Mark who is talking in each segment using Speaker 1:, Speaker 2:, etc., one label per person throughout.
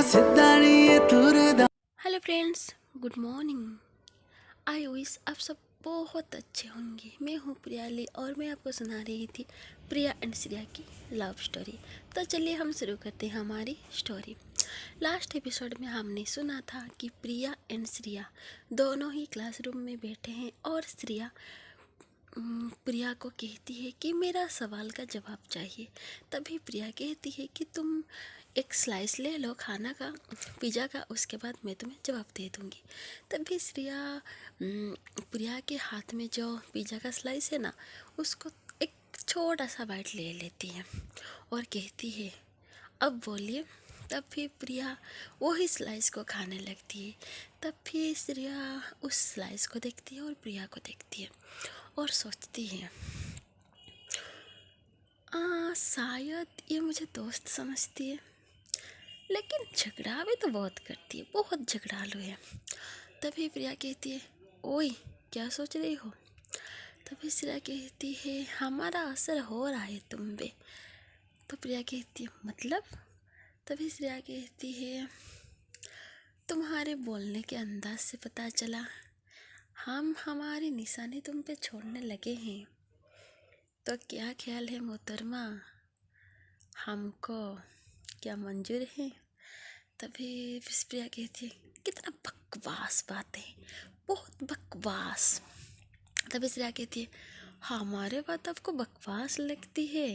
Speaker 1: Hello friends, good morning. I wish आप सब बहुत अच्छे होंगे। मैं हूँ प्रियाली और मैं आपको सुना रही थी प्रिया एंड श्रेया की लव स्टोरी। तो चलिए हम शुरू करते हैं हमारी स्टोरी। लास्ट एपिसोड में हमने सुना था कि प्रिया एंड श्रेया दोनों ही क्लासरूम में बैठे हैं और श्रेया प्रिया को कहती है कि मेरा सवाल का जवाब चाहिए। तभी प्रिया कहती है कि तुम एक स्लाइस ले लो खाना का, पिज़्ज़ा का, उसके बाद मैं तुम्हें जवाब दे दूँगी। तभी श्रेया प्रिया के हाथ में जो पिज़्ज़ा का स्लाइस है ना, उसको एक छोटा सा बाइट ले लेती है और कहती है अब बोलिए। तब फिर प्रिया वही स्लाइस को खाने लगती है। तब फिर श्रेया उस स्लाइस को देखती है और प्रिया को देखती है और सोचती है शायद ये मुझे दोस्त समझती है, लेकिन झगड़ा भी तो बहुत करती है, बहुत झगड़ालू है। तभी प्रिया कहती है ओए क्या सोच रही हो। तभी श्रेया कहती है हमारा असर हो रहा है तुम पे। तो प्रिया कहती है मतलब। तभी श्रेया कहती है तुम्हारे बोलने के अंदाज से पता चला हम हमारी निशानी तुम पे छोड़ने लगे हैं। तो क्या ख्याल है मोहतरमा, हमको क्या मंजूर है। तभी प्रिया कहती है कितना बकवास बात है, बहुत बकवास। तभी श्रेया कहती है हमारे बात आपको बकवास लगती है।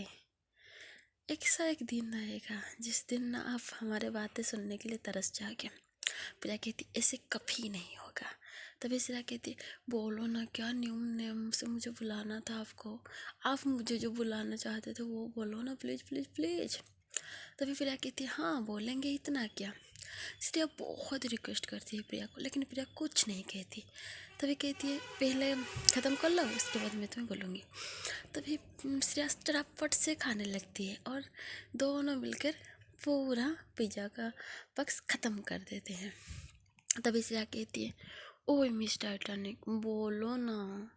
Speaker 1: एक सा एक दिन आएगा जिस दिन ना आप हमारे बातें सुनने के लिए तरस जाओगे। प्रिया कहती ऐसे कभी नहीं होगा। तभी श्रेया कहती बोलो ना, क्या नियम से मुझे बुलाना था आपको, आप मुझे जो बुलाना चाहते थे वो बोलो ना, प्लीज़ प्लीज़ प्लीज़। तभी प्रिया कहती है हाँ बोलेंगे, इतना क्या। श्रेया बहुत रिक्वेस्ट करती है प्रिया को, लेकिन प्रिया कुछ नहीं कहती। तभी कहती है पहले ख़त्म कर लो उसके बाद मैं तुम्हें बोलूँगी। तभी श्रेया चटापट से खाने लगती है और दोनों मिलकर पूरा पिज़्ज़ा का बक्स ख़त्म कर देते हैं। तभी श्रेया कहती है ओए मिस टाइटैनिक बोलो ना।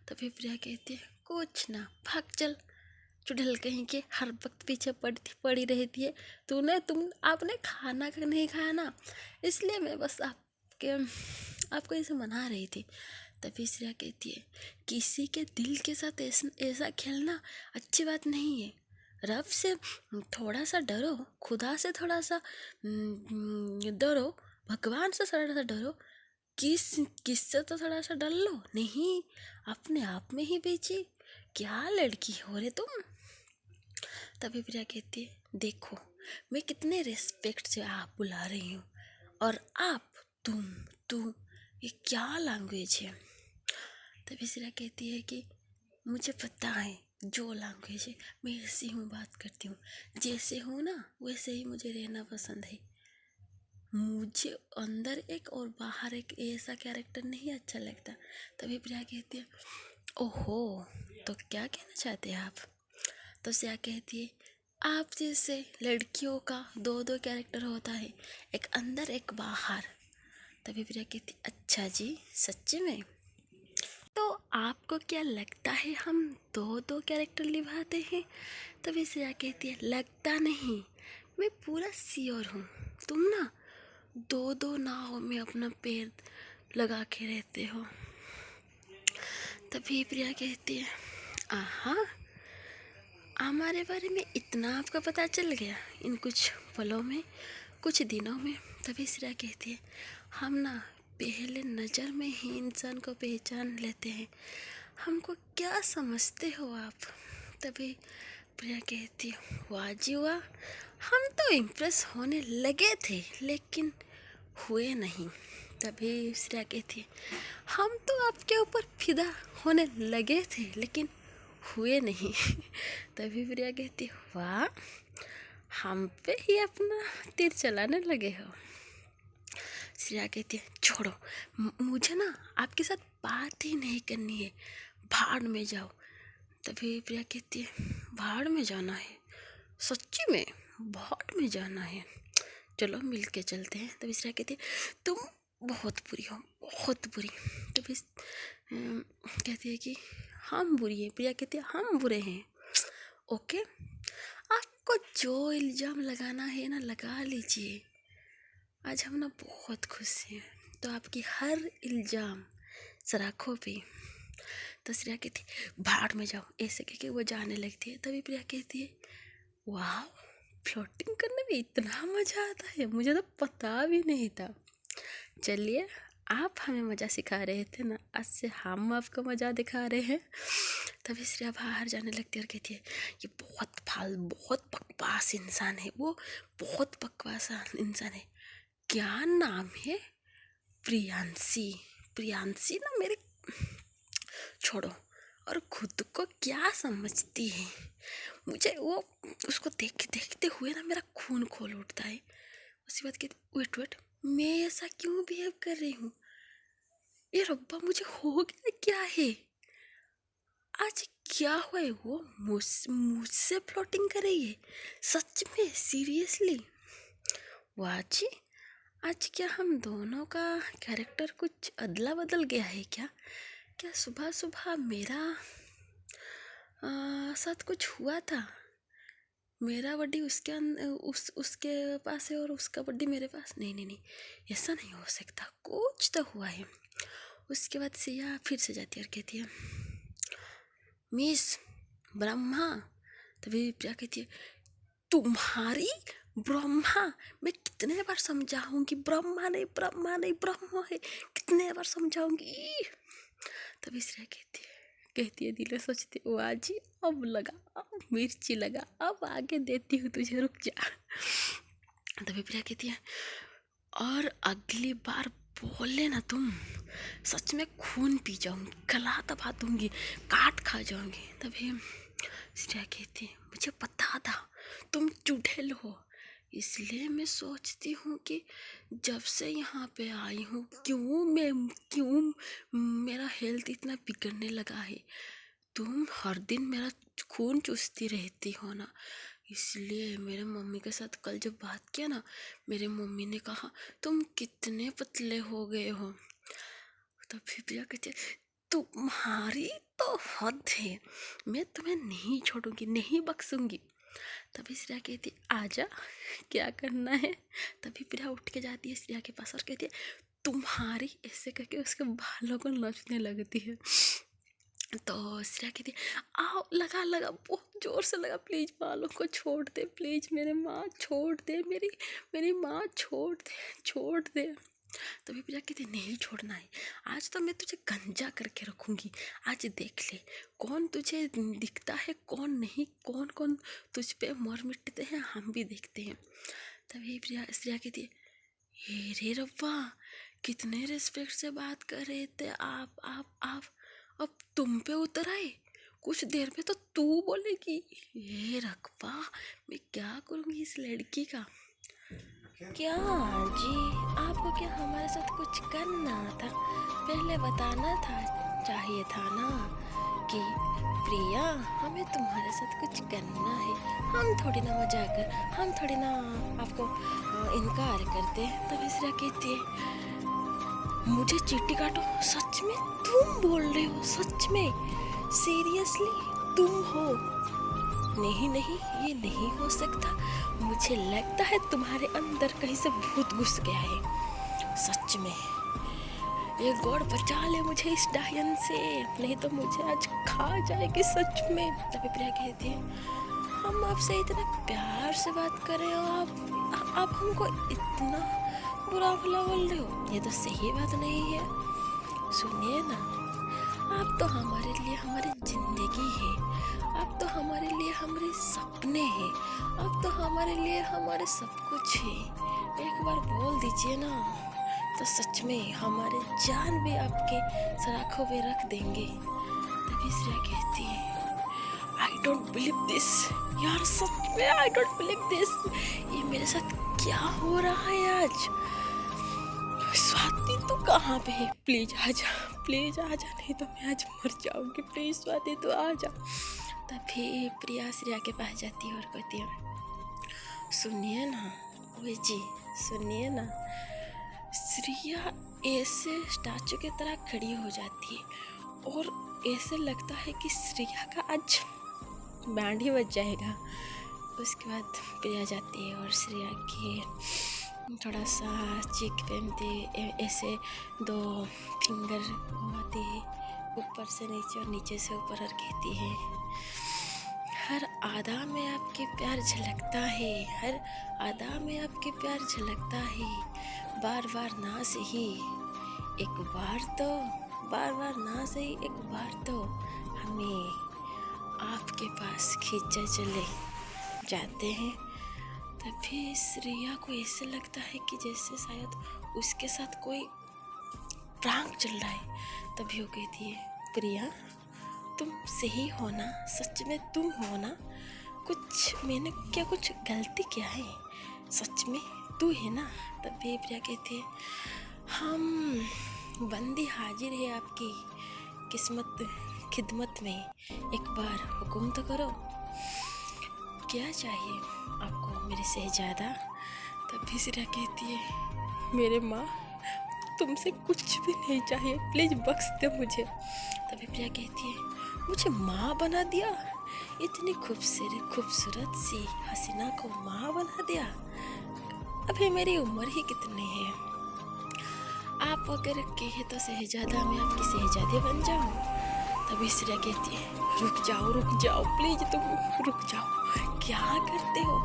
Speaker 1: तभी प्रिया कहती है कुछ ना, भाग चल, चुड़ैल कहीं के हर वक्त पीछे पड़ी रहती है। आपने खाना नहीं खाया ना, इसलिए मैं बस आपको ऐसे मना रही थी। तभी श्रेया कहती है किसी के दिल के साथ ऐसा खेलना अच्छी बात नहीं है। रब से थोड़ा सा डरो, खुदा से थोड़ा सा डरो, भगवान से थोड़ा सा डरो, किससे तो थोड़ा सा डर लो। नहीं, अपने आप में ही बेची, क्या लड़की हो रे तुम। तभी प्रिया कहती है देखो मैं कितने रिस्पेक्ट से आप बुला रही हूँ और आप तू ये क्या लैंग्वेज है। तभी श्रेया कहती है कि मुझे पता है जो लैंग्वेज है, मैं ऐसी हूँ बात करती हूँ, जैसे हूँ ना वैसे ही मुझे रहना पसंद है। मुझे अंदर एक और बाहर एक ऐसा कैरेक्टर नहीं अच्छा लगता। तभी प्रिया कहती है ओहो, तो क्या कहना चाहते हैं आप। तो श्रेया कहती है आप जैसे लड़कियों का दो दो कैरेक्टर होता है, एक अंदर एक बाहर। तभी प्रिया कहती अच्छा जी सच्चे में। तो आपको क्या लगता है हम दो दो कैरेक्टर निभाते हैं। तभी श्रेया कहती है लगता नहीं, मैं पूरा श्योर हूँ। तुम ना दो दो नाव में अपना पैर लगा के रहते हो। तभी प्रिया कहती है आहा, हमारे बारे में इतना आपका पता चल गया इन कुछ पलों में, कुछ दिनों में। तभी श्रेया कहती है हम ना पहले नज़र में ही इंसान को पहचान लेते हैं, हमको क्या समझते हो आप। तभी प्रिया कहती है वाह जी वाह, हम तो इम्प्रेस होने लगे थे लेकिन हुए नहीं। तभी श्रेया कहती है हम तो आपके ऊपर फिदा होने लगे थे लेकिन हुए नहीं। तभी प्रिया कहती वाह, हम पे ही अपना तीर चलाने लगे हो। श्रेया कहती है छोड़ो, मुझे ना आपके साथ बात ही नहीं करनी है, भाड़ में जाओ। तभी प्रिया कहती है भाड़ में जाना है, सच्ची में भाड़ में जाना है, चलो मिल के चलते हैं। तभी श्रेया कहती है तुम बहुत बुरी हो, बहुत बुरी। तभी कहती है कि हम बुरी हैं। प्रिया कहती है हम बुरे हैं। ओके, आपको जो इल्ज़ाम लगाना है ना लगा लीजिए, आज हम ना बहुत खुश हैं, तो आपकी हर इल्ज़ाम सराखों पे। तो श्रेया कहती भाड़ में जाओ, ऐसे कह के वो जाने लगती है। तभी प्रिया कहती है वाह, फ्लोटिंग करने में इतना मज़ा आता है, मुझे तो पता भी नहीं था। चलिए, आप हमें मज़ा सिखा रहे थे ना, आज से हम आपको मज़ा दिखा रहे हैं। तभी श्रेया बाहर जाने लगती है और कहती है ये बहुत बकवास इंसान है, वो बहुत बकवास इंसान है। क्या नाम है? प्रियांशी। प्रियांशी ना मेरे, छोड़ो। और खुद को क्या समझती है? मुझे वो उसको देखते हुए ना मेरा खून खोल उठता है। उसी बात कहती वेट, मैं ऐसा क्यों बिहेव कर रही हूँ? ये रब्बा, मुझे हो गया क्या है? आज क्या हुआ है? वो मुझसे फ्लोटिंग कर रही है? सच में? सीरियसली? वाह जी, आज क्या हम दोनों का कैरेक्टर कुछ अदला बदल गया है क्या? क्या सुबह सुबह मेरा साथ कुछ हुआ था? मेरा बड्डी उसके पास है और उसका बड्डी मेरे पास? नहीं, ऐसा नहीं हो सकता, कुछ तो हुआ है। उसके बाद सिया फिर से जाती है और कहती है मिस ब्रह्मा। तभी प्रिया कहती है तुम्हारी ब्रह्मा? मैं कितने बार समझाऊंगी, ब्रह्मा नहीं ब्रह्मा है, कितने बार समझाऊंगी। तभी श्रेया कहती है दिल में सोचती है वाह जी, अब लगा, अब मिर्ची लगा, अब आगे देती हूँ तुझे, रुक जा। तभी प्रिया कहती है और अगली बार बोले ना तुम, सच में खून पी जाऊंगी, गला दबा दूंगी, काट खा जाऊंगी। तभी श्रेया कहती है मुझे पता था तुम चुड़ैल हो, इसलिए मैं सोचती हूँ कि जब से यहाँ पे आई हूँ क्यों मेरा हेल्थ इतना बिगड़ने लगा है। तुम हर दिन मेरा खून चूसती रहती हो ना, इसलिए मेरे मम्मी के साथ कल जब बात किया ना, मेरे मम्मी ने कहा तुम कितने पतले हो गए हो। तभी प्रिया कहती है तुम्हारी तो हद है, मैं तुम्हें नहीं छोड़ूंगी, नहीं बख्शूंगी। तभी श्रेया कहती आजा, क्या करना है? तभी प्रिया उठ के जाती है श्रेया के पास और कहती है तुम्हारी, ऐसे करके उसके बालों को नोचने लगती है। तो श्रेया कहती आओ, लगा बहुत जोर से लगा, प्लीज बालों को छोड़ दे, प्लीज मेरे माँ छोड़ दे, मेरी माँ छोड़ दे। तभी प्रिया कहती नहीं छोड़ना है, आज तो मैं तुझे गंजा करके रखूंगी। आज देख ले कौन तुझे दिखता है कौन नहीं, कौन कौन तुझ पे मर मिटते हैं, हम भी देखते हैं। तभी श्रेया कहती है रे रब्बा, कितने रिस्पेक्ट से बात कर रहे थे आप अब तुम पे उतर आए। कुछ देर में तो तू बोलेगी। ये रब्बा, मैं क्या करूँगी इस लड़की का? क्या जी, आपको क्या हमारे साथ कुछ करना था? पहले बताना था, चाहिए था ना कि प्रिया हमें तुम्हारे साथ कुछ करना है, हम थोड़ी ना मजाक, हम थोड़ी ना आपको इनकार करते। तभी श्रेया कहती है मुझे चीटी काटो, सच में तुम बोल रहे हो? सच में? सीरियसली तुम हो? नहीं, ये नहीं हो सकता, मुझे लगता है तुम्हारे अंदर कहीं से भूत घुस गया है। सच में ये गॉड बचा ले मुझे इस डायन से, नहीं तो मुझे आज खा जाएगी सच में। तभी प्रिया कहती है हम आपसे इतना प्यार से बात कर रहे हो, आप हमको इतना बुरा भला बोल रहे हो, ये तो सही बात नहीं है। सुनिए ना, आप तो हमारे लिए हमारी जिंदगी है, आप तो हमारे लिए हमारे सपने हैं, आप तो हमारे लिए हमारे सब कुछ है। एक बार बोल दीजिए ना, तो सच में हमारे जान भी आपके सराखों में रख देंगे। तभी श्रेया कहती है आई डोंट बिलीव दिस यार, सच में आई डोंट बिलीव दिस। ये मेरे साथ क्या हो रहा है आज? स्वाति तू कहाँ पे है? प्लीज आजा, नहीं तो मैं आज मर जाऊंगी, प्लीज स्वाति तू आजा। तभी प्रिया श्रेया के पास जाती है और कहती है सुनिए ना, ओए जी सुनिए ना। श्रेया ऐसे स्टैचू की तरह खड़ी हो जाती है और ऐसे लगता है कि श्रेया का आज बैंड ही बज जाएगा। उसके बाद प्रिया जाती है और श्रेया के थोड़ा सा चीक पहनती ऐसे 2 फिंगर घुमाती है ऊपर से नीचे और नीचे से ऊपर और कहती है, हर आदा में आपके प्यार झलकता है, हर आदा में आपके प्यार झलकता है, बार बार ना सही एक बार तो, बार बार ना सही एक बार तो हमें आपके पास खींचा चले जाते हैं। तभी श्रेया को ऐसे लगता है कि जैसे शायद उसके साथ कोई प्रैंक चल रहा है। तभी वो कहती है, प्रिया तुम सही हो ना, सच में तुम हो ना, कुछ मैंने क्या कुछ गलती किया है, सच में तू है ना। तभी प्रिया कहती है, हम बंदी हाजिर है आपकी किस्मत खिदमत में, एक बार हुक्म तो करो, क्या चाहिए आपको मेरे शहजादा। तभी श्रेया कहती है, मेरे माँ तुमसे कुछ भी नहीं चाहिए, प्लीज़ बख्श दो मुझे। तभी प्रिया कहती है, मुझे माँ बना दिया, इतनी खूबसूरत सी हसीना को माँ बना दिया, अभी मेरी उम्र ही कितनी है, आप अगर कहे तो शहजादा मैं आपकी शहजादी बन जाऊँ। तभी श्रेया कहती है, रुक जाओ प्लीज तुम रुक जाओ, क्या करते हो।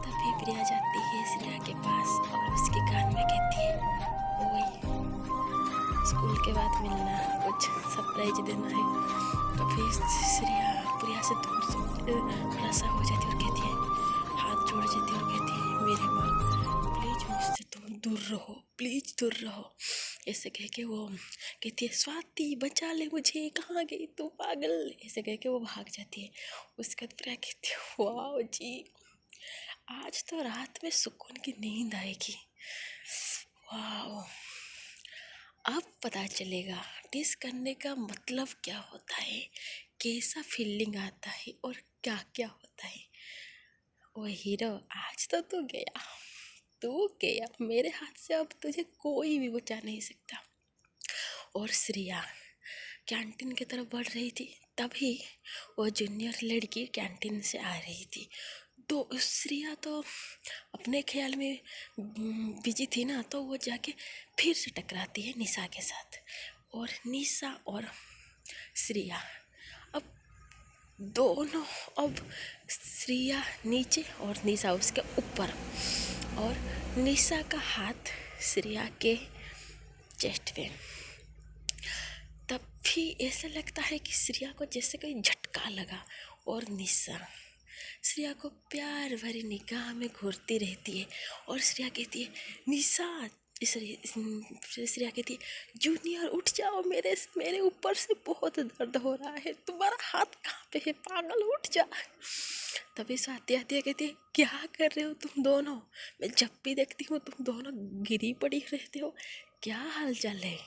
Speaker 1: तभी प्रिया जाती है श्रेया के पास और उसके कान में कहती है, ओए स्कूल के बाद मिलना, कुछ सरप्राइज देना है। तभी श्रेया प्रिया से थोड़ा सा हो जाती है और कहती है, हाथ जोड़ जाती है और कहती है, मेरे माँ प्लीज मुझसे तुम दूर रहो, प्लीज दूर रहो। ऐसे कह के वो कहती है, स्वाति बचा ले मुझे, कहाँ गई तू पागल, ऐसे कह के वो भाग जाती है। उसके बाद प्रिया कहती है, वाह जी आज तो रात में सुकून की नींद आएगी, वाह अब पता चलेगा टेस्ट करने का मतलब क्या होता है, कैसा फीलिंग आता है और क्या क्या होता है। ओ हीरो आज तो तू गया मेरे हाथ से, अब तुझे कोई भी बचा नहीं सकता। और श्रेया कैंटीन की तरफ बढ़ रही थी, तभी वो जूनियर लड़की कैंटीन से आ रही थी। तो श्रेया तो अपने ख्याल में बिजी थी ना, तो वो जाके फिर से टकराती है निशा के साथ। और निशा और श्रेया अब दोनों, अब श्रेया नीचे और निशा उसके ऊपर, और निशा का हाथ श्रेया के चेस्ट पे। तब भी ऐसा लगता है कि श्रेया को जैसे कोई झटका लगा, और निशा श्रेया को प्यार भरी निगाह में घूरती रहती है। और श्रेया कहती है, निशा श्रेया कहती है, जूनियर उठ जाओ, मेरे ऊपर से बहुत दर्द हो रहा है, तुम्हारा हाथ कहाँ पे है, पागल उठ जा। तभी स्वाति आती है, कहती है, क्या कर रहे हो तुम दोनों, मैं जब भी देखती हूँ तुम दोनों गिरी पड़ी रहते हो, क्या हाल चाल है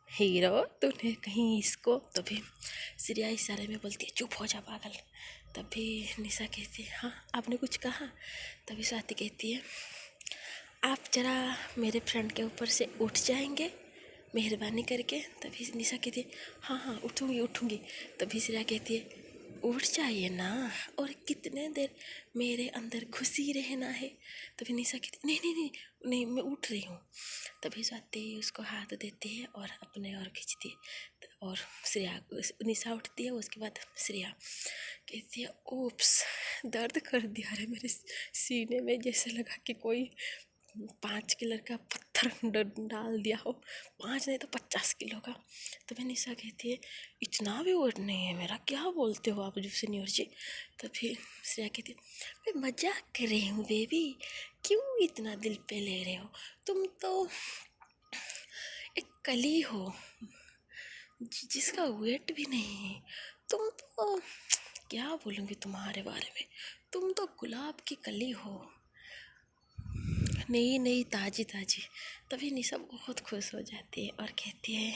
Speaker 1: हीरो, तूने कहीं इसको। तभी श्रेया इशारे में बोलती है, चुप हो जा पागल। तभी निशा कहती है, हाँ आपने कुछ कहा। तभी स्वाति कहती है, आप जरा मेरे फ्रेंड के ऊपर से उठ जाएंगे मेहरबानी करके। तभी निशा कहती है, हाँ हाँ उठूँगी। तभी श्रेया कहती है, उठ जाइए ना, और कितने देर मेरे अंदर घुसी रहना है। तभी निशा कहती, नहीं मैं उठ रही हूँ। तभी स्वाति उसको हाथ देती है और अपने और खींचती है, और श्रेया निशा उठती है। उसके बाद श्रेया कहती है, ओप्स दर्द कर दिया रे मेरे सीने में, जैसे लगा कि कोई 5 किलो का पत्थर डाल दिया हो, 5 नहीं तो 50 किलो का। तभी निशा कहती है, इतना भी वेट नहीं है मेरा, क्या बोलते हो आप जो सीनियर जी। तभी श्रेया कहती है, मैं मजाक कर रही हूँ बेबी, क्यों इतना दिल पे ले रहे हो, तुम तो एक कली हो जिसका वेट भी नहीं है, तुम तो क्या बोलूँगी तुम्हारे बारे में, तुम तो गुलाब की कली हो, नई ताजी। तभी निशा बहुत खुश हो जाती है और कहती है,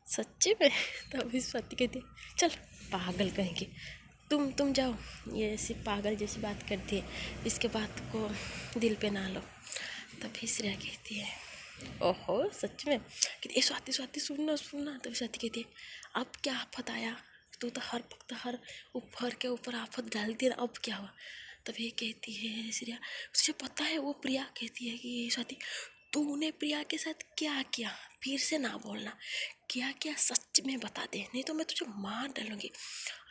Speaker 1: सच्ची में। तभी स्वाति कहती है, चल पागल कहेंगे, तुम जाओ, ये ऐसी पागल जैसी बात करती है, इसके बात को दिल पे ना लो। तभी श्रेया कहती है, ओहो सच में, कहती स्वाति सुनना। तभी स्वाति कहती है, अब क्या आफत आया, तू तो हर वक्त हर के ऊपर आफत डालती है, अब क्या हुआ। तभी कहती है श्रेया, तुझे पता है वो प्रिया कहती है कि स्वाति तूने प्रिया के साथ क्या किया, फिर से ना बोलना, क्या क्या सच में बता दे, नहीं तो मैं तुझे मार डालूंगी।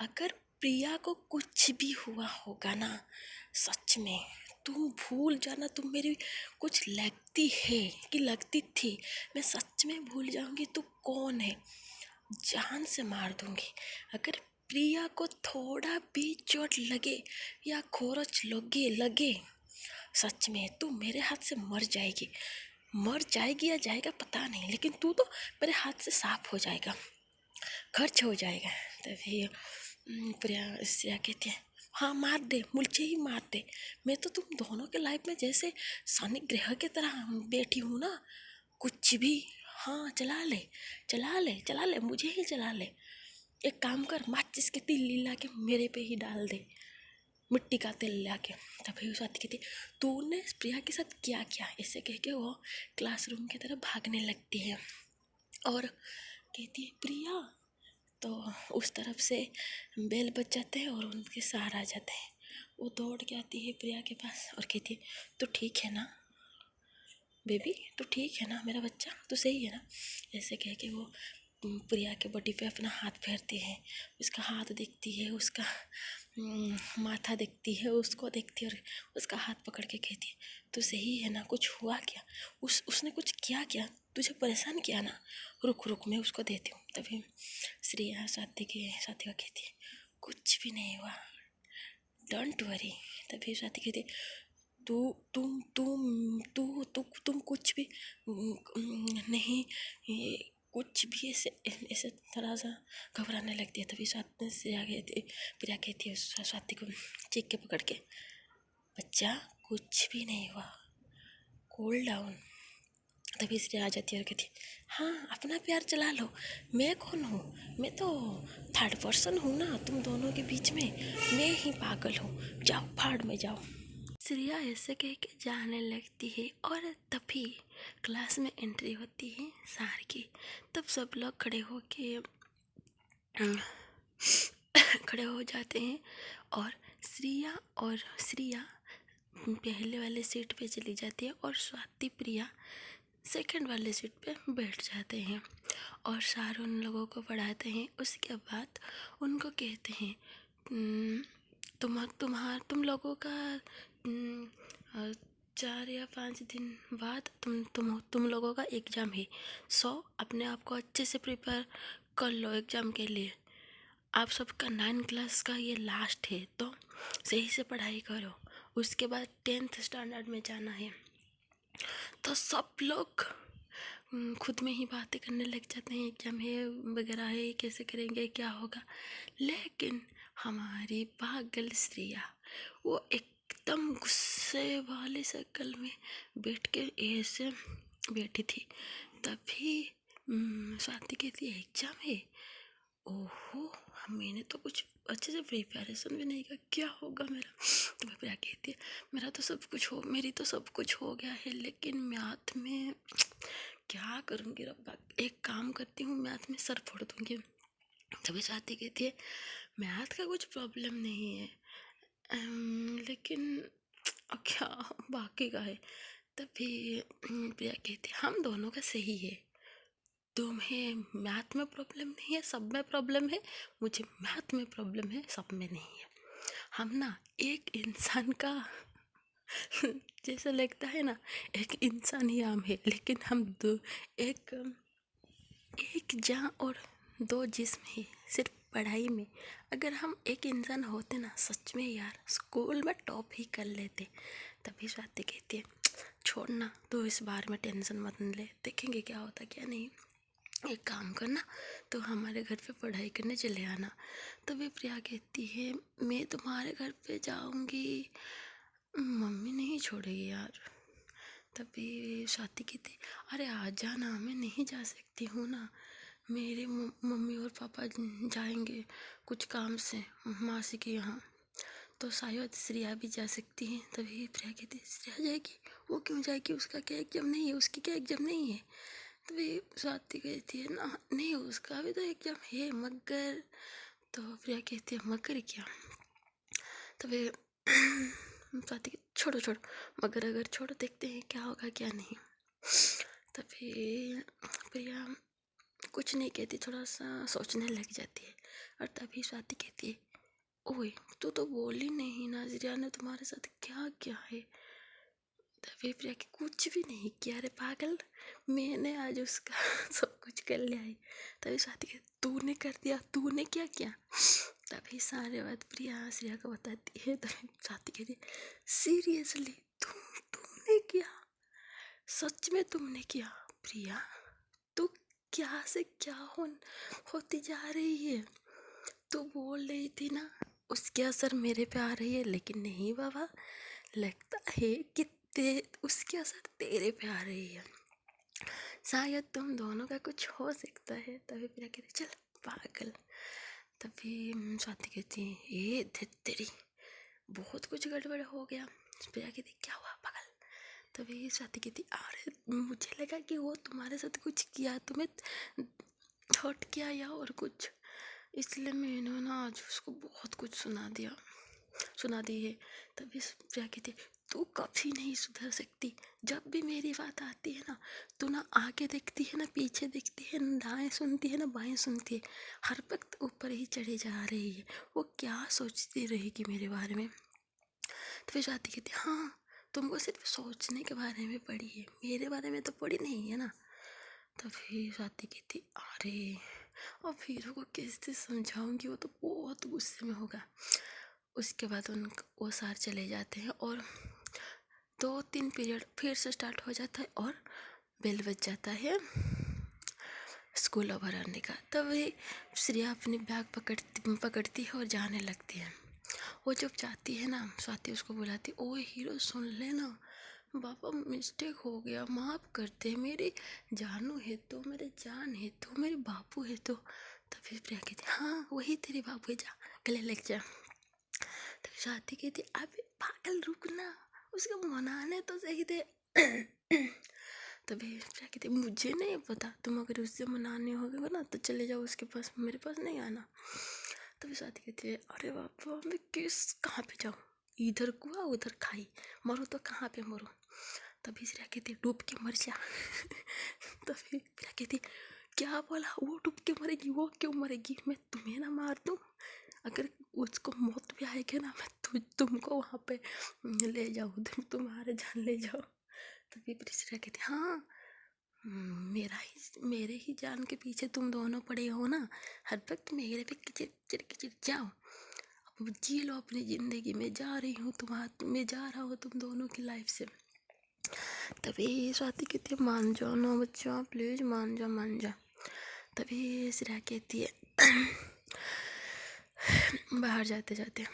Speaker 1: अगर प्रिया को कुछ भी हुआ होगा ना, सच में तुम भूल जाना, तुम मेरी कुछ लगती है कि लगती थी, मैं सच में भूल जाऊंगी तू कौन है, जान से मार दूंगी। अगर प्रिया को थोड़ा भी चोट लगे या खरोच लगे, सच में तू मेरे हाथ से मर जाएगी या जाएगा पता नहीं, लेकिन तू तो मेरे हाथ से साफ हो जाएगा, खर्च हो जाएगा। तभी प्रिया श्रेया कहती है, हाँ मार दे, मुझे ही मार दे, मैं तो तुम दोनों के लाइफ में जैसे शनि ग्रह की तरह बैठी हूँ ना, कुछ भी, हाँ चला ले, मुझे ही चला ले। एक काम कर, माचिस के तिल्ली ला के मेरे पे ही डाल दे, मिट्टी का तेल ला के। तभी उस आती कहती, तूने प्रिया के साथ क्या किया, ऐसे कह के वो क्लासरूम की तरफ भागने लगती है और कहती है प्रिया, तो उस तरफ से बेल बज जाते हैं और उनके सहार आ जाते हैं। वो दौड़ के आती है प्रिया के पास और कहती है, तो ठीक है ना बेबी, तो ठीक है ना मेरा बच्चा, तो सही है ना, ऐसे कह के वो प्रिया के बॉडी पे अपना हाथ फेरती है, उसका हाथ देखती है, उसका माथा देखती है, उसको देखती है और उसका हाथ पकड़ के कहती है, तो सही है ना, कुछ हुआ क्या, उसने कुछ क्या तुझे परेशान किया ना, रुक मैं उसको देती हूँ। तभी श्रेया साथी को कहती है, कुछ भी नहीं हुआ, डोंट वरी। तभी साथी कहती है, तू तुम तुम कुछ भी नहीं, कुछ भी ऐसे थोड़ा सा घबराने लगती है। तभी साथ में प्रिया कहती है स्वाति को चीख के पकड़ के, बच्चा कुछ भी नहीं हुआ, कूल डाउन। तभी श्रेया आ जाती है और कहती है, हाँ अपना प्यार चला लो, मैं कौन हूँ, मैं तो थर्ड पर्सन हूँ ना तुम दोनों के बीच में, मैं ही पागल हूँ, जाओ भाड़ में जाओ। श्रेया ऐसे कह के जाने लगती है और तभी क्लास में एंट्री होती है सार की। तब सब लोग खड़े हो जाते हैं और श्रेया पहले वाले सीट पे चली जाती है और स्वाति प्रिया सेकंड वाले सीट पे बैठ जाते हैं और सार उन लोगों को पढ़ाते हैं। उसके बाद उनको कहते हैं, तुम लोगों का 4 या 5 दिन बाद तुम लोगों का एग्ज़ाम है, सो अपने आप को अच्छे से प्रिपेयर कर लो एग्ज़ाम के लिए। आप सबका 9 क्लास का ये लास्ट है, तो सही से पढ़ाई करो, उसके बाद 10th स्टैंडर्ड में जाना है। तो सब लोग खुद में ही बातें करने लग जाते हैं, एग्ज़ाम है वगैरह है, कैसे करेंगे, क्या होगा। लेकिन हमारी पागल श्रेया वो एकदम गुस्से वाली शक्ल में बैठ के ऐसे बैठी थी। तभी स्वाति कहती है, एग्ज़ाम है, ओहो मैंने तो कुछ अच्छे से प्रिपरेशन भी नहीं किया, क्या होगा मेरा। तो प्रिया कहती है, मेरी तो सब कुछ हो गया है, लेकिन मैथ में क्या करूँगी रब्बा, एक काम करती हूँ, मैथ में सर फोड़ दूँगी। तभी स्वाति कहती है, मैथ का कुछ प्रॉब्लम नहीं है, लेकिन क्या बाकी का है। तभी प्रिया कहती है, हम दोनों का सही है, तुम्हें मैथ में प्रॉब्लम नहीं है, सब में प्रॉब्लम है, मुझे मैथ में प्रॉब्लम है, सब में नहीं है। हम ना एक इंसान का जैसा लगता है ना, एक इंसान ही हम है, लेकिन हम एक जान और 2 जिस्म है। सिर्फ पढ़ाई में अगर हम एक इंसान होते ना, सच में यार स्कूल में टॉप ही कर लेते। तभी स्वाति कहती है, छोड़ना तो इस बार में टेंशन मत ले, देखेंगे क्या होता क्या नहीं, एक काम करना तो हमारे घर पे पढ़ाई करने चले आना। तभी प्रिया कहती है, मैं तुम्हारे घर पे जाऊंगी, मम्मी नहीं छोड़ेगी यार। तभी स्वाति कहती, अरे आ जाना, मैं नहीं जा सकती हूँ ना, मेरे मम्मी और पापा जाएंगे कुछ काम से मासी के यहाँ, तो शायद श्रेया भी जा सकती है। तभी प्रिया कहती, श्रेया जाएगी, वो क्यों जाएगी, उसका क्या एग्जाम नहीं है, उसकी क्या एग्जाम नहीं है। तभी स्वाति कहती है, ना नहीं उसका भी तो एग्जाम है मगर। तो प्रिया कहती है, मगर क्या। तभी स्वाति की छोड़ो छोड़ो, मगर अगर छोड़ो देखते हैं क्या होगा क्या नहीं। तभी प्रिया कुछ नहीं कहती, थोड़ा सा सोचने लग जाती है। और तभी स्वाति कहती है, ओए तू तो बोली नहीं नाज़रिया ने तुम्हारे साथ क्या क्या है। तभी प्रिया की कुछ भी नहीं किया, अरे पागल, मैंने आज उसका सब कुछ कर लिया है। तभी स्वाति कहती, तूने कर दिया, तूने क्या किया। तभी सारे बात प्रिया श्रेया को बताती है। तभी स्वाति कहती है, सीरियसली तुमने किया, सच में तुमने किया। प्रिया तू क्या से क्या होती जा रही है। तू बोल रही थी ना उसके असर मेरे पे आ रही है, लेकिन नहीं बाबा, लगता है कि उसके असर तेरे पे आ रही है। शायद तुम दोनों का कुछ हो सकता है। तभी प्रिया कहती, चल पागल। तभी स्वाति कहती है, ये तेरी बहुत कुछ गड़बड़ हो गया। प्रिया कहती, क्या हुआ पागल। तभी स्वाति कहती, अरे मुझे लगा कि वो तुम्हारे साथ कुछ किया, तुम्हें हर्ट किया या और कुछ, इसलिए मैंने ना आज उसको बहुत कुछ सुना दी है। तभी प्रिया कहती, तू कभी नहीं सुधर सकती। जब भी मेरी बात आती है ना, तू ना आगे देखती है ना पीछे देखती है, ना दाएं सुनती है ना बाएं सुनती है, हर वक्त ऊपर ही चढ़े जा रही है। वो क्या सोचती रहेगी मेरे बारे में। तो फिर स्वाति कहती, हाँ तुमको सिर्फ सोचने के बारे में पड़ी है, मेरे बारे में तो पड़ी नहीं है ना। तभी स्वाति कहती, अरे और फिर को कैसे समझाऊंगी, वो तो बहुत गुस्से में होगा। उसके बाद वो सार चले जाते हैं और 2-3 पीरियड फिर से स्टार्ट हो जाता है और बेल बज जाता है स्कूल ओवर आने का। तभी श्रेया अपनी बैग पकड़ती है और जाने लगती है। वो जब जाती है ना, स्वाति उसको बुलाती, ओए हीरो सुन ले ना, बाबा मिस्टेक हो गया, माफ़ कर दे, मेरी जानू है तो, मेरे जान है तो, मेरे बापू है तो। तभी प्रिया कहती, हाँ वही तेरे बापू है, जा गले लग जा। तभी स्वाति कहती, अबे पागल रुक ना, उसको मनाने तो सही थे। तभी प्रिया कहती, मुझे नहीं पता, तुम अगर उससे मनाने होगे ना तो चले जाओ उसके पास, मेरे पास नहीं आना। तभी स्वाति कहती है, अरे बाबा मैं कहाँ पे जाऊँ, इधर कुआ उधर खाई, मरो तो कहाँ पे मरो। तभी श्रेया कहती, डूब के मर जा। तभी प्रिया कहती, क्या बोला, वो डूब के मरेगी, वो क्यों मरेगी, मैं तुम्हें ना मार दूँ, अगर उसको मौत भी आएगी ना, मैं तुमको वहाँ पे ले जाऊँ, तुम्हारे जान ले जाओ। तभी श्रेया कहती, हाँ मेरे ही जान के पीछे तुम दोनों पड़े हो ना, हर वक्त मेरे पे किचिर जाओ, अब जी लो अपनी ज़िंदगी, में जा रही हूँ मैं जा रहा हूँ तुम दोनों की लाइफ से। तभी स्वाति कहती है, मान जाओ ना बच्चा, प्लीज़ मान जा। तभी श्रेया कहती है, बाहर जाते जाते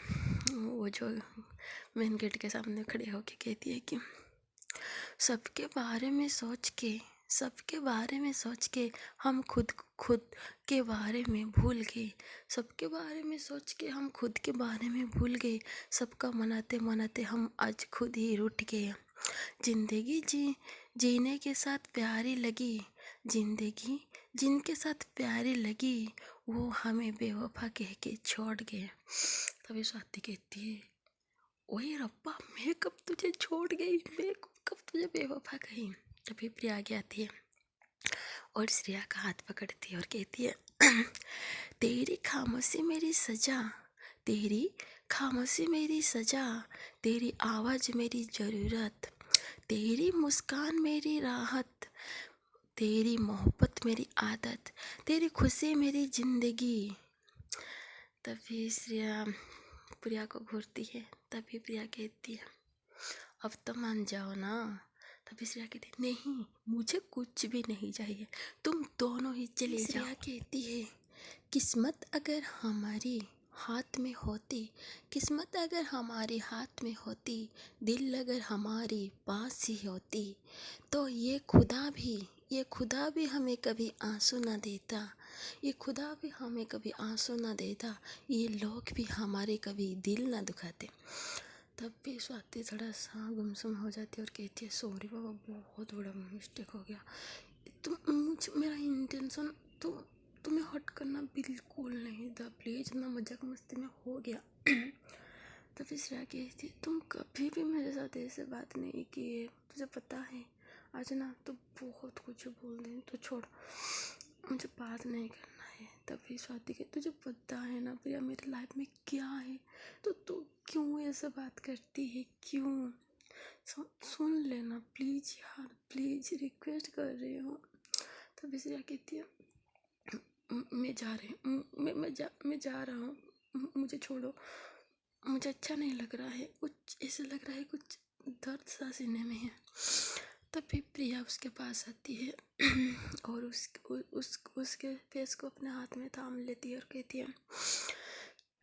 Speaker 1: वो जो मेन गेट के सामने खड़े होके कहती है कि सबके बारे में सोच के हम खुद के बारे में भूल गए, सबके बारे में सोच के हम खुद के बारे में भूल गए, सबका मनाते हम आज खुद ही रूठ गए। जिंदगी जीने के साथ प्यारी लगी, जिंदगी जिनके साथ प्यारी लगी वो हमें बेवफा कह के छोड़ गए। तभी स्वाति कहती है, ओए रब्बा मैं कब तुझे छोड़ गई, मैं कब तुझे बेवफा कही। तभी प्रिया आगे आती है और श्रेया का हाथ पकड़ती है और कहती है, तेरी खामोशी मेरी सजा, तेरी खामोशी मेरी सजा, तेरी आवाज़ मेरी ज़रूरत, तेरी मुस्कान मेरी राहत, तेरी मोहब्बत मेरी आदत, तेरी खुशी मेरी ज़िंदगी। तभी श्रेया प्रिया को घूरती है। तभी प्रिया कहती है, अब तो मान जाओ ना। तभी श्रेया कहती है, नहीं मुझे कुछ भी नहीं चाहिए, तुम दोनों ही चले जाओ। श्रेया कहती है, किस्मत अगर हमारी हाथ में होती, किस्मत अगर हमारे हाथ में होती, दिल अगर हमारी पास ही होती, तो ये खुदा भी हमें कभी आंसू ना देता, ये खुदा भी हमें कभी आंसू ना देता, ये लोग भी हमारे कभी दिल ना दुखाते। तब भी स्वाति थोड़ा सा गुमसुम हो जाती है और कहती है, सॉरी बाबा बहुत बड़ा मिस्टेक हो गया, मेरा इंटेंशन तो तुम्हें हर्ट करना बिल्कुल नहीं था, प्लीज़ ना, मजाक मस्ती में हो गया। तभी श्रेया कहती तुम कभी भी मेरे साथ ऐसे बात नहीं की है, तुझे पता है आज ना तो बहुत कुछ बोल दे, तो छोड़, मुझे बात नहीं करना है। तभी स्वाति के तुझे पता है ना प्रिया मेरी लाइफ में क्या है, तो तू क्यों ऐसे बात करती है, क्यों? सुन लेना प्लीज यार, प्लीज रिक्वेस्ट कर रही हूँ। तभी श्रेया कहती है मैं जा रही हूँ, मैं जा रहा हूँ, मुझे छोड़ो, मुझे अच्छा नहीं लग रहा है, कुछ ऐसे लग रहा है कुछ दर्द सा सीने में है। तभी प्रिया उसके पास आती है और उसके फेस को अपने हाथ में थाम लेती है और कहती है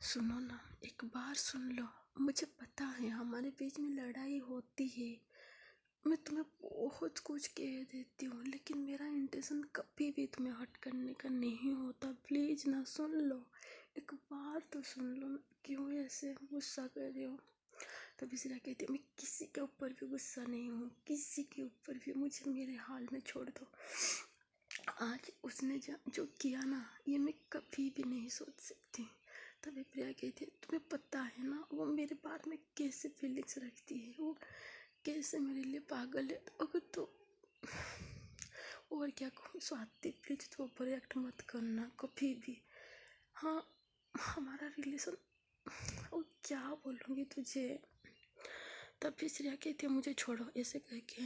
Speaker 1: सुनो ना, एक बार सुन लो, मुझे पता है हमारे बीच में लड़ाई होती है, मैं तुम्हें बहुत कुछ कह देती हूँ, लेकिन मेरा इंटेंशन कभी भी तुम्हें हर्ट करने का नहीं होता, प्लीज़ ना सुन लो, एक बार तो सुन लो, क्यों ऐसे गुस्सा कर रही हो? तभी श्रेया कहती है मैं किसी के ऊपर भी गुस्सा नहीं हूँ, किसी के ऊपर भी, मुझे मेरे हाल में छोड़ दो। आज उसने जो किया ना ये मैं कभी भी नहीं सोच सकती। तभी प्रिया कहती है तुम्हें पता है ना वो मेरे बारे में कैसे फीलिंग्स रखती है, वो कैसे मेरे लिए पागल है, तो अगर तो और क्या कहूँ स्वाति प्लीज तो ओवर रिएक्ट मत करना कभी भी। हाँ हमारा रिलेशन, और क्या बोलूँगी तुझे। तभी श्रेया कहती है मुझे छोड़ो, ऐसे कह के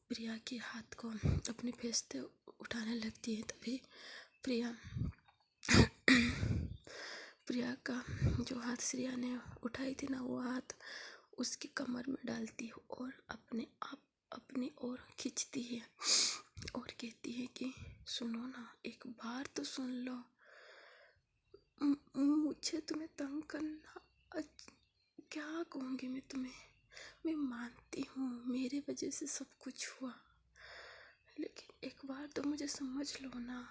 Speaker 1: प्रिया के हाथ को अपने फेस से उठाने लगती है। तभी प्रिया का जो हाथ श्रेया ने उठाई थी ना वो हाथ उसकी कमर में डालती है और अपने ओर खींचती है और कहती है कि सुनो ना, एक बार तो सुन लो, मुझे तुम्हें तंग करना, क्या कहूँगी मैं तुम्हें, मैं मानती हूँ मेरी वजह से सब कुछ हुआ, लेकिन एक बार तो मुझे समझ लो ना,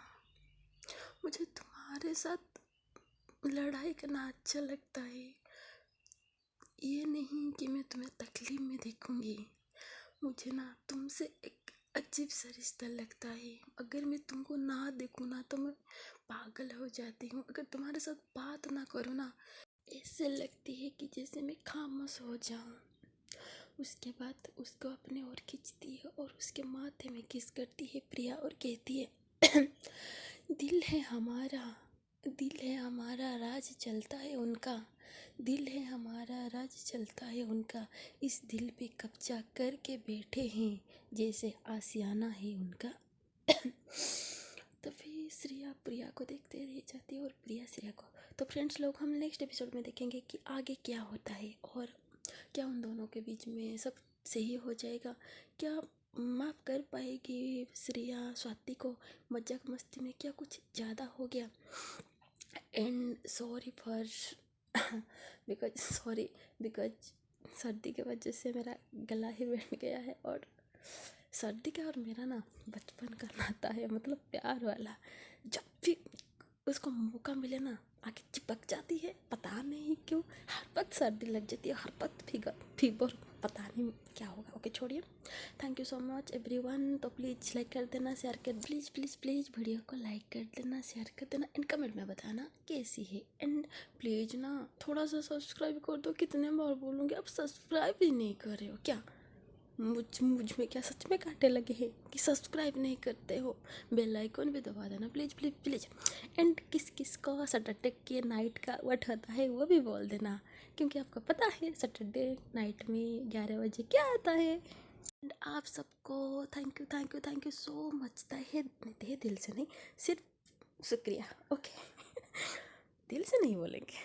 Speaker 1: मुझे तुम्हारे साथ लड़ाई करना अच्छा लगता है, ये नहीं कि मैं तुम्हें तकलीफ में देखूंगी, मुझे ना तुमसे एक अजीब सा रिश्ता लगता है, अगर मैं तुमको ना देखूँ ना तो मैं पागल हो जाती हूँ, अगर तुम्हारे साथ बात ना करूँ ना ऐसे लगती है कि जैसे मैं खामोश हो जाऊँ। उसके बाद उसको अपने ओर खींचती है और उसके माथे में किस करती है प्रिया और कहती है दिल है हमारा राज चलता है उनका, दिल है हमारा राज चलता है उनका, इस दिल पे कब्जा करके बैठे हैं जैसे आशियाना है उनका। तभी श्रेया प्रिया को देखते रह जाती है और प्रिया श्रेया को। तो फ्रेंड्स लोग हम नेक्स्ट एपिसोड में देखेंगे कि आगे क्या होता है और क्या उन दोनों के बीच में सब सही हो जाएगा, क्या माफ़ कर पाएगी श्रेया स्वाति को, मजाक मस्ती में क्या कुछ ज़्यादा हो गया। एंड सॉरी फॉर बिकॉज सर्दी के वजह से मेरा गला ही बैठ गया है, और सर्दी का और मेरा ना बचपन का नाता है, मतलब प्यार वाला, जब भी उसको मौका मिले ना आके चिपक जाती है, पता नहीं क्यों, हर वक्त सर्दी लग जाती है, हर वक्त फीवर, पता नहीं क्या होगा। ओके छोड़िए, thank you so much everyone. तो प्लीज़ लाइक कर देना, शेयर कर, प्लीज़ प्लीज़ प्लीज़ वीडियो को लाइक कर देना, शेयर कर देना, एंड कमेंट में बताना कैसी है, एंड प्लीज़ ना थोड़ा सा सब्सक्राइब कर दो, कितने बार बोलूँगी, आप सब्सक्राइब ही नहीं कर रहे हो क्या? मुझ में क्या सच में कांटे लगे हैं कि सब्सक्राइब नहीं करते हो? बेल आइकन भी दबा देना प्लीज़ प्लीज़ प्लीज़, एंड किस को सैटरडे के नाइट का व्हाट होता है वो भी बोल देना, क्योंकि आपको पता है सैटरडे नाइट में 11 बजे क्या आता है। एंड आप सबको थैंक यू सो मच, तहे दिल से नहीं, सिर्फ शुक्रिया। ओके दिल से नहीं बोलेंगे।